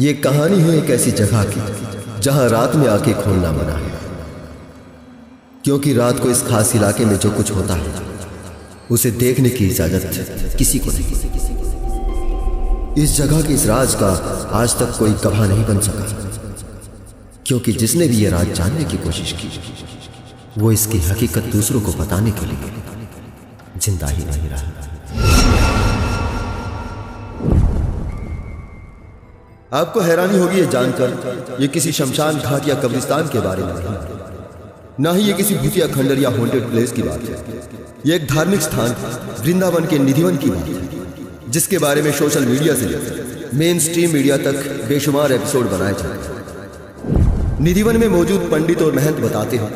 ये कहानी है एक ऐसी जगह की जहां रात में आके खोलना मना है, क्योंकि रात को इस खास इलाके में जो कुछ होता है उसे देखने की इजाजत किसी को नहीं। इस जगह के इस राज का आज तक कोई गवाह नहीं बन सका, क्योंकि जिसने भी ये राज जानने की कोशिश की वो इसकी हकीकत दूसरों को बताने के लिए जिंदा ही नहीं रहा। आपको हैरानी होगी ये जानकर ये किसी शमशान घाट या कब्रिस्तान के बारे में नहीं, ना ही ये किसी भूतिया खंडर या हॉन्टेड प्लेस की बात है। ये एक धार्मिक स्थान वृंदावन के निधिवन की बात है, जिसके बारे में सोशल मीडिया से लेकर मेन स्ट्रीम मीडिया तक बेशुमार एपिसोड बनाए जाते हैं। निधिवन में मौजूद पंडित और महंत बताते हैं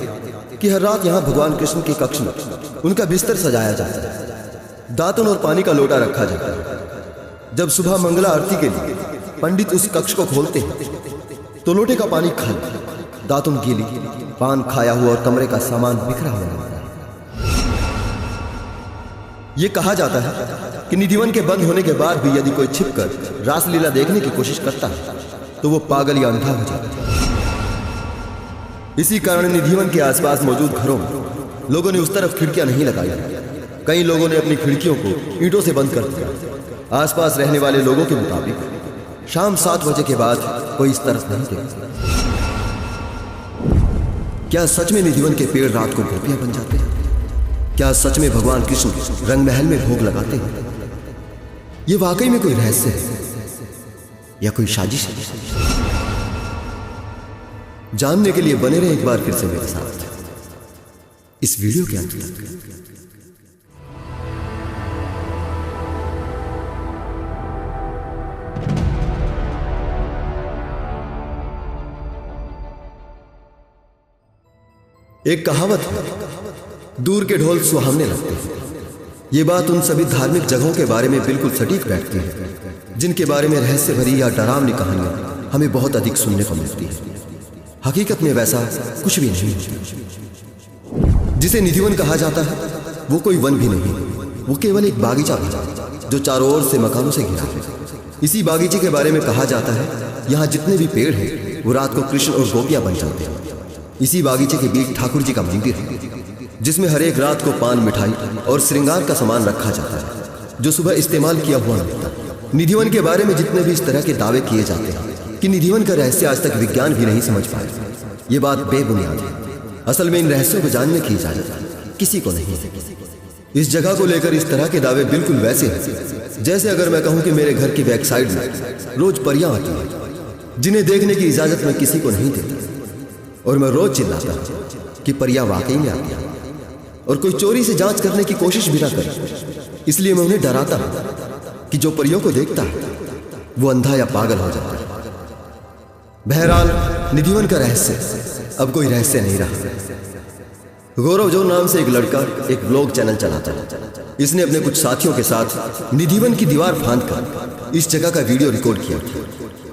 कि हर रात यहाँ भगवान कृष्ण के कक्ष में उनका बिस्तर सजाया जाता है, दातुन और पानी का लोटा रखा जाता है। जब सुबह मंगला आरती के लिए पंडित उस कक्ष को खोलते हैं तो लोटे का पानी खाली, दातुन गीली, पान खाया हुआ और कमरे का सामान बिखरा हुआ होता है। यह कहा जाता है कि निधिवन के बंद होने के बाद भी यदि कोई छिपकर रासलीला देखने की कोशिश करता है तो वो पागल या अंधा हो जाता है। इसी कारण निधिवन के आसपास मौजूद घरों में लोगों ने उस तरफ खिड़कियां नहीं लगाई। कई लोगों ने अपनी खिड़कियों को ईंटों से बंद कर दिया। आसपास रहने वाले लोगों के मुताबिक शाम 7 बजे के बाद कोई इस तरफ नहीं देखता। क्या सच में निधिवन के पेड़ रात को गोपियां बन जाते हैं? क्या सच में भगवान कृष्ण रंग महल में भोग लगाते हैं? ये वाकई में कोई रहस्य है या कोई साजिश है? जानने के लिए बने रहे एक बार फिर से मेरे साथ इस वीडियो के अंत तक। एक कहावत है, दूर के ढोल सुहावने लगते हैं। ये बात उन सभी धार्मिक जगहों के बारे में बिल्कुल सटीक बैठती है जिनके बारे में रहस्य भरी या डरावनी कहानियां हमें बहुत अधिक सुनने को मिलती है। हकीकत में वैसा कुछ भी नहीं है। जिसे निधिवन कहा जाता है वो कोई वन भी नहीं, वो केवल एक बागीचा है जो चारों ओर से मकानों से घिरा है। इसी बागीचे के बारे में कहा जाता है यहाँ जितने भी पेड़ हैं वो रात को कृष्ण और गोपियां बन जाते हैं। इसी बागीचे के बीच ठाकुर जी का मंदिर है जिसमें हर एक रात को पान, मिठाई और श्रृंगार का सामान रखा जाता है जो सुबह इस्तेमाल किया हुआ मिलता है। निधिवन के बारे में जितने भी इस तरह के दावे किए जाते हैं कि निधिवन का रहस्य आज तक विज्ञान भी नहीं समझ पाया, ये बात बेबुनियाद है। असल में इन रहस्यों को जानने की इजाजत किसी को नहीं है। इस जगह को लेकर इस तरह के दावे बिल्कुल वैसे हैं जैसे अगर मैं कहूं कि मेरे घर की बैक साइड में रोज परियां आती हैं जिन्हें देखने की इजाजत मैं किसी को नहीं देता, और मैं रोज चिल्लाता हूं कि परियां वाकई में आती हैं और कोई चोरी से जांच करने की कोशिश भी ना करे। इसलिए मैं उन्हें डराता हूं कि जो परियों को देखता है वो अंधा या पागल हो जाता है। बहरहाल निधिवन का रहस्य अब कोई रहस्य नहीं रहा। गौरव जो नाम से एक लड़का एक ब्लॉग चैनल चलाता है। इसने अपने कुछ साथियों के साथ निधिवन की दीवार फांदकर इस जगह का वीडियो रिकॉर्ड किया,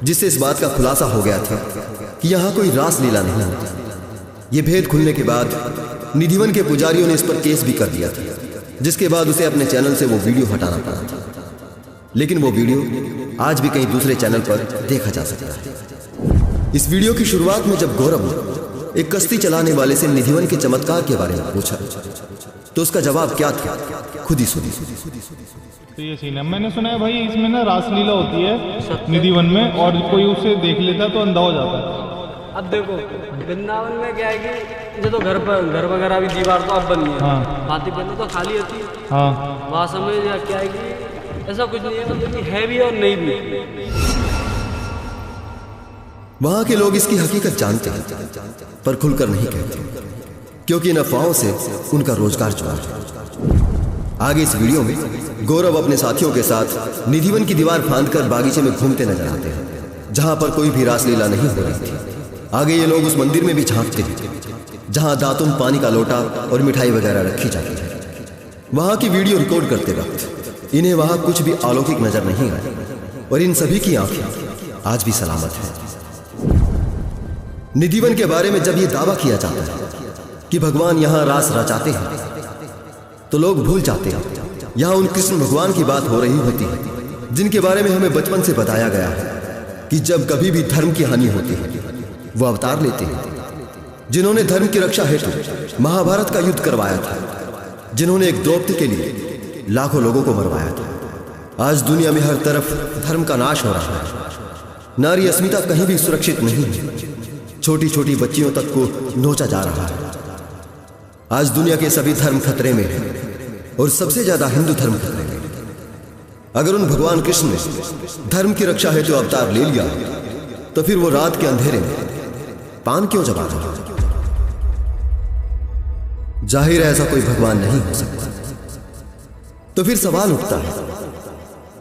जिससे इस बात का खुलासा हो गया था कि यहाँ कोई रासलीला नहीं होती। ये भेद खुलने के बाद निधिवन के पुजारियों ने इस पर केस भी कर दिया था, जिसके बाद उसे अपने चैनल से वो वीडियो हटाना पड़ा था। लेकिन वो वीडियो आज भी कहीं दूसरे चैनल पर देखा जा सकता है। इस वीडियो की शुरुआत में जब गौरव ने एक कश्ती चलाने वाले से निधिवन के चमत्कार के बारे में पूछा तो उसका जवाब क्या था, खुद ही सुनिए। तो ये सीन है, मैंने सुना है भाई इसमें ना रासलीला होती है निधिवन में, और कोई उसे देख लेता तो अंधा हो जाता है। अब देखो वृंदावन में क्या है कि जो तो घर वगैरह भी दीवार तो अब बनी है, हाँ। बातें पहले तो खाली होती है, हाँ। वहाँ समझ क्या है कि ऐसा कुछ नहीं है, तो है भी और नहीं भी। वहां के लोग इसकी हकीकत जानते हैं पर खुलकर नहीं कहते, क्योंकि इन अफवाहों से उनका रोजगार जुड़ा है। आगे इस वीडियो में गौरव अपने साथियों के साथ निधिवन की दीवार फांदकर बागीचे में घूमते नजर आते हैं जहां पर कोई भी रासलीला नहीं हो रही थी। आगे ये लोग उस मंदिर में भी झांकते हैं जहां दातुन, पानी का लोटा और मिठाई वगैरह रखी जाती है। वहां की वीडियो रिकॉर्ड करते वक्त इन्हें वहां कुछ भी अलौकिक नजर नहीं आया, और इन सभी की आंखें आज भी सलामत है। निधिवन के बारे में जब ये दावा किया जाता है कि भगवान यहां रास रचाते हैं तो लोग भूल जाते हैं यहां उन कृष्ण भगवान की बात हो रही होती है जिनके बारे में हमें बचपन से बताया गया है कि जब कभी भी धर्म की हानि होती है वो अवतार लेते हैं, जिन्होंने धर्म की रक्षा हेतु महाभारत का युद्ध करवाया था, जिन्होंने एक द्रौपदी के लिए लाखों लोगों को मरवाया था। आज दुनिया में हर तरफ धर्म का नाश हो रहा है। नारी अस्मिता कहीं भी सुरक्षित नहीं है। छोटी छोटी बच्चियों तक को नोचा जा रहा है। आज दुनिया के सभी धर्म खतरे में हैं और सबसे ज्यादा हिंदू धर्म खतरे में। अगर उन भगवान कृष्ण ने धर्म की रक्षा हेतु अवतार ले लिया तो फिर वो रात के अंधेरे में पान क्यों जमा रहा है? जाहिर है ऐसा कोई भगवान नहीं हो सकता। तो फिर सवाल उठता है,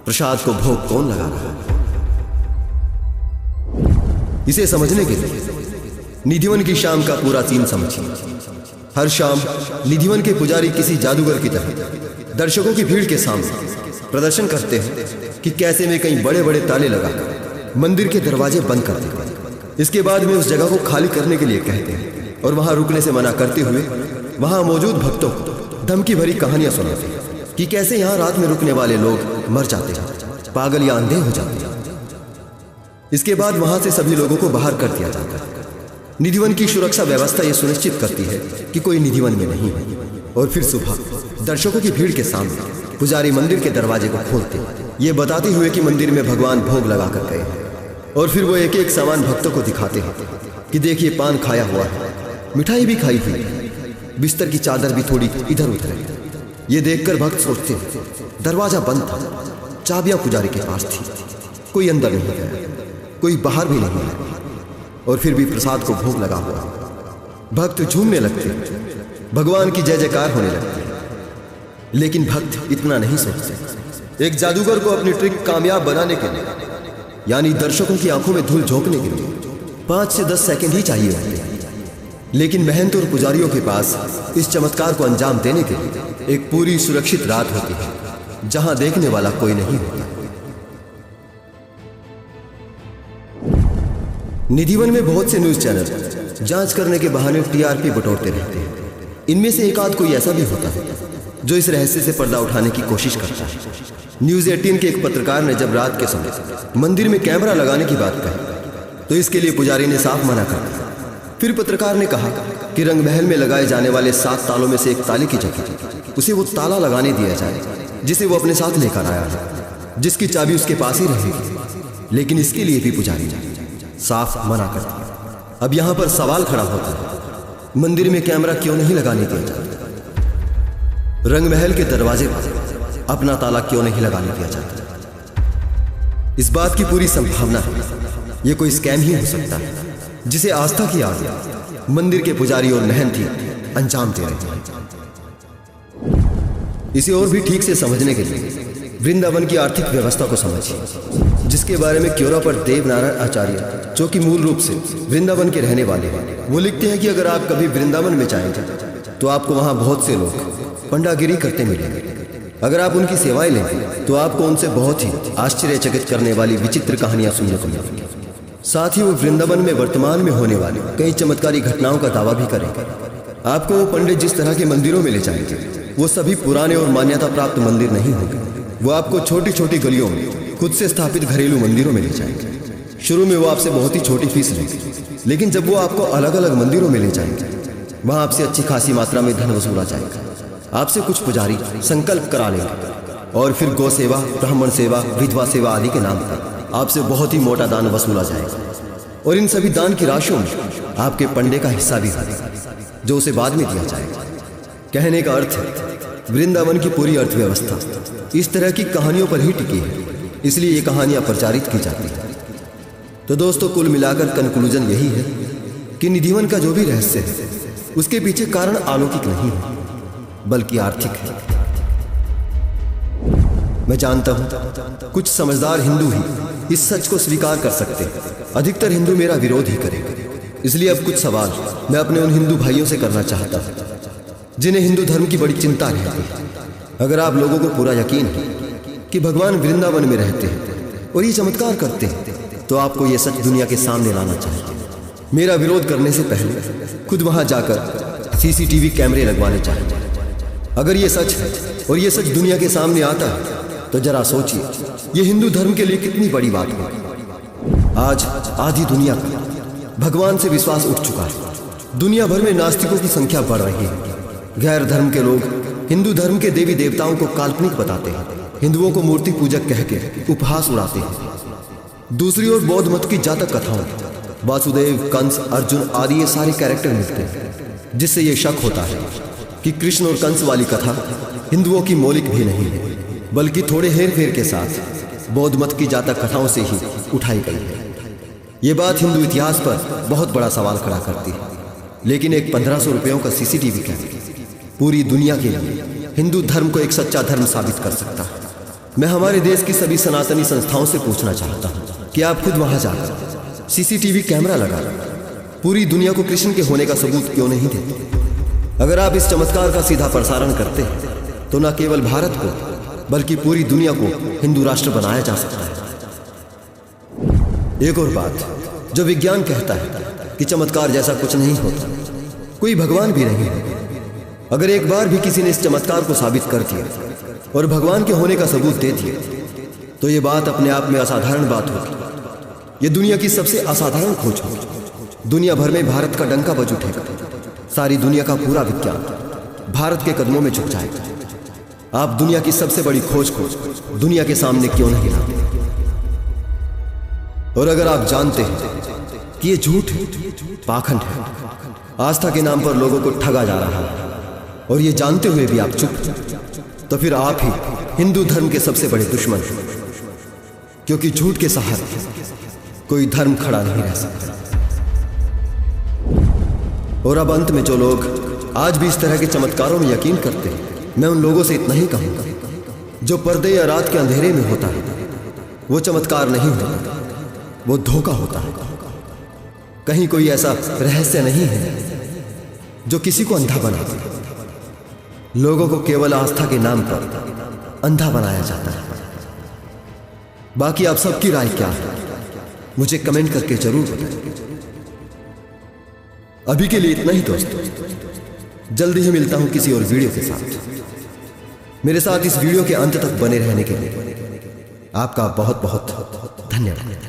प्रसाद को भोग कौन लगा रहा है? इसे समझने के लिए निधिवन की शाम का पूरा सीन समझिए। हर शाम निधिवन के पुजारी किसी जादूगर की तरह दर्शकों की भीड़ के सामने प्रदर्शन करते हैं कि कैसे में कई बड़े बड़े ताले लगाकर मंदिर के दरवाजे बंद कर देते हैं। इसके बाद में उस जगह को खाली करने के लिए कहते हैं और वहां रुकने से मना करते हुए वहां मौजूद भक्तों को धमकी भरी कहानियां सुनाते हैं कि कैसे यहां रात में रुकने वाले लोग मर जाते हैं, पागल या अंधे हो जाते हैं। इसके बाद वहां से सभी लोगों को बाहर कर दिया जाता है। निधिवन की सुरक्षा व्यवस्था यह सुनिश्चित करती है कि कोई निधिवन में नहीं है। और फिर सुबह दर्शकों की भीड़ के सामने पुजारी मंदिर के दरवाजे को खोलते ये बताते हुए कि मंदिर में भगवान भोग लगा कर गए हैं। और फिर वो एक एक सामान भक्तों को दिखाते हैं कि देखिए पान खाया हुआ है, मिठाई भी खाई हुई है, बिस्तर की चादर भी थोड़ी इधर उधर है। ये देखकर भक्त सोचते हैं दरवाजा बंद था, चाबियां पुजारी के पास थी, कोई अंदर नहीं गया, कोई बाहर भी नहीं है, और फिर भी प्रसाद को भोग लगा हुआ। भक्त झूमने लगते, भगवान की जय जयकार होने लगती है। लेकिन भक्त इतना नहीं सोचते। एक जादूगर को अपनी ट्रिक कामयाब बनाने के लिए, यानी दर्शकों की आंखों में धूल झोंकने के लिए 5 से 10 सेकंड ही चाहिए होते हैं। लेकिन महंत और पुजारियों के पास इस चमत्कार को अंजाम देने के लिए एक पूरी सुरक्षित रात होती है जहां देखने वाला कोई नहीं होता। निधिवन में बहुत से न्यूज चैनल जांच करने के बहाने टीआरपी बटोरते रहते हैं। इनमें से एक आध कोई ऐसा भी होता है जो इस रहस्य से पर्दा उठाने की कोशिश करता है। न्यूज 18 के एक पत्रकार ने जब रात के समय मंदिर में कैमरा लगाने की बात कही तो इसके लिए पुजारी ने साफ मना कर दिया। फिर पत्रकार ने कहा कि रंग महल में लगाए जाने वाले 7 तालों में से एक ताले की जगह उसे वो ताला लगाने दिया जाए जिसे वो अपने साथ लेकर आया है, जिसकी चाबी उसके पास ही रहेगी। लेकिन इसके लिए भी पुजारी ने साफ मना कर दिया। अब यहां पर सवाल खड़ा होता है, मंदिर में कैमरा क्यों नहीं लगाने दिया जाता? रंग महल के दरवाजे पर अपना ताला क्यों नहीं लगाने दिया जाता? इस बात की पूरी संभावना है यह कोई स्कैम ही हो सकता है जिसे आस्था की आग मंदिर के पुजारी और महंत ही अंजाम दे रहे हैं। इसे और भी ठीक से समझने के लिए वृंदावन की आर्थिक व्यवस्था को समझिए, जिसके बारे में क्योरा पर देवनारायण आचार्य, जो कि मूल रूप से वृंदावन के रहने वाले हैं, वो लिखते हैं कि अगर आप कभी वृंदावन में जाएंगे तो आपको वहां बहुत से लोग पंडागिरी करते मिलेंगे। अगर आप उनकी सेवाएं लेंगे तो आपको उनसे बहुत ही आश्चर्यचकित करने वाली विचित्र कहानियां सुनने को मिलेंगी। साथ ही वो वृंदावन में वर्तमान में होने वाली कई चमत्कारी घटनाओं का दावा भी करेंगे। आपको वो पंडित जिस तरह के मंदिरों में ले जाएंगे वो सभी पुराने और मान्यता प्राप्त मंदिर नहीं होंगे। वो आपको छोटी छोटी गलियों में खुद से स्थापित घरेलू मंदिरों में ले जाएंगे। शुरू में वो आपसे बहुत ही छोटी फीस लेंगे, लेकिन जब वो आपको अलग अलग मंदिरों में ले जाएंगे वहां आपसे अच्छी खासी मात्रा में धन वसूला जाएगा। आपसे कुछ पुजारी संकल्प करा लेंगे और फिर गौ सेवा, ब्राह्मण सेवा, विधवा सेवा आदि के नाम पर आपसे बहुत ही मोटा दान वसूला जाएगा। और इन सभी दान की राशियों में आपके पंडे का हिस्सा भी होगा जो उसे बाद में दिया जाएगा। कहने का अर्थ है वृंदावन की पूरी अर्थव्यवस्था इस तरह की कहानियों पर ही टिकी है, इसलिए ये कहानियां प्रचारित की जाती है। तो दोस्तों, कुल मिलाकर कंक्लूजन यही है कि निधिवन का जो भी रहस्य है उसके पीछे कारण अलौकिक नहीं है बल्कि आर्थिक है। मैं जानता हूं कुछ समझदार हिंदू ही इस सच को स्वीकार कर सकते हैं, अधिकतर हिंदू मेरा विरोध ही करेंगे। इसलिए अब कुछ सवाल मैं अपने उन हिंदू भाइयों से करना चाहता हूं जिन्हें हिंदू धर्म की बड़ी चिंता रहती है। अगर आप लोगों को पूरा यकीन है कि भगवान वृंदावन में रहते हैं और ये चमत्कार करते हैं तो आपको ये सच दुनिया के सामने लाना चाहिए। मेरा विरोध करने से पहले खुद वहां जाकर सीसीटीवी कैमरे लगवाने चाहिए। अगर ये सच है और ये सच दुनिया के सामने आता है तो जरा सोचिए ये हिंदू धर्म के लिए कितनी बड़ी बात है। आज आधी दुनिया का भगवान से विश्वास उठ चुका है। दुनिया भर में नास्तिकों की संख्या बढ़ रही है। गैर धर्म के लोग हिंदू धर्म के देवी देवताओं को काल्पनिक बताते हैं, हिंदुओं को मूर्ति पूजक कह के उपहास उड़ाते हैं। दूसरी ओर बौद्ध मत की जातक कथाओं वासुदेव, कंस, अर्जुन आदि ये सारे कैरेक्टर मिलते हैं, जिससे ये शक होता है कि कृष्ण और कंस वाली कथा हिंदुओं की मौलिक भी नहीं है, बल्कि थोड़े हेर फेर के साथ बौद्ध मत की जातक कथाओं से ही उठाई गई है। ये बात हिंदू इतिहास पर बहुत बड़ा सवाल खड़ा करती है। लेकिन एक 1500 रुपयों का सीसीटीवी कैमरा पूरी दुनिया के लिए हिंदू धर्म को एक सच्चा धर्म साबित कर सकता है। मैं हमारे देश की सभी सनातनी संस्थाओं से पूछना चाहता हूँ कि आप खुद वहां जाकर सीसीटीवी कैमरा लगा पूरी दुनिया को कृष्ण के होने का सबूत क्यों नहीं देते? अगर आप इस चमत्कार का सीधा प्रसारण करते हैं तो न केवल भारत को बल्कि पूरी दुनिया को हिंदू राष्ट्र बनाया जा सकता है। एक और बात, जो विज्ञान कहता है कि चमत्कार जैसा कुछ नहीं होता, कोई भगवान भी नहीं है। अगर एक बार भी किसी ने इस चमत्कार को साबित कर दिया और भगवान के होने का सबूत दे दिया तो ये बात अपने आप में असाधारण बात होगी। ये दुनिया की सबसे असाधारण खोज होगी। दुनिया भर में भारत का डंका बज उठेगा। सारी दुनिया का पूरा विज्ञान भारत के कदमों में झुक जाएगा। आप दुनिया की सबसे बड़ी खोज को दुनिया के सामने क्यों नहीं लाते? और अगर आप जानते हैं कि ये झूठ है, पाखंड है, आस्था के नाम पर लोगों को ठगा जा रहा है, और ये जानते हुए भी आप चुप, तो फिर आप ही हिंदू धर्म के सबसे बड़े दुश्मन हैं, क्योंकि झूठ के सहारे कोई धर्म खड़ा नहीं रह सकता। और अब अंत में जो लोग आज भी इस तरह के चमत्कारों में यकीन करते हैं, मैं उन लोगों से इतना ही कहूंगा, जो पर्दे या रात के अंधेरे में होता है वो चमत्कार नहीं होता, वो धोखा होता है। कहीं कोई ऐसा रहस्य नहीं है जो किसी को अंधा बना दे। लोगों को केवल आस्था के नाम पर अंधा बनाया जाता है। बाकी आप सबकी राय क्या है मुझे कमेंट करके जरूर बताएं। अभी के लिए इतना ही दोस्तों, जल्दी ही मिलता हूं किसी और वीडियो के साथ। मेरे साथ इस वीडियो के अंत तक बने रहने के लिए आपका बहुत बहुत धन्यवाद।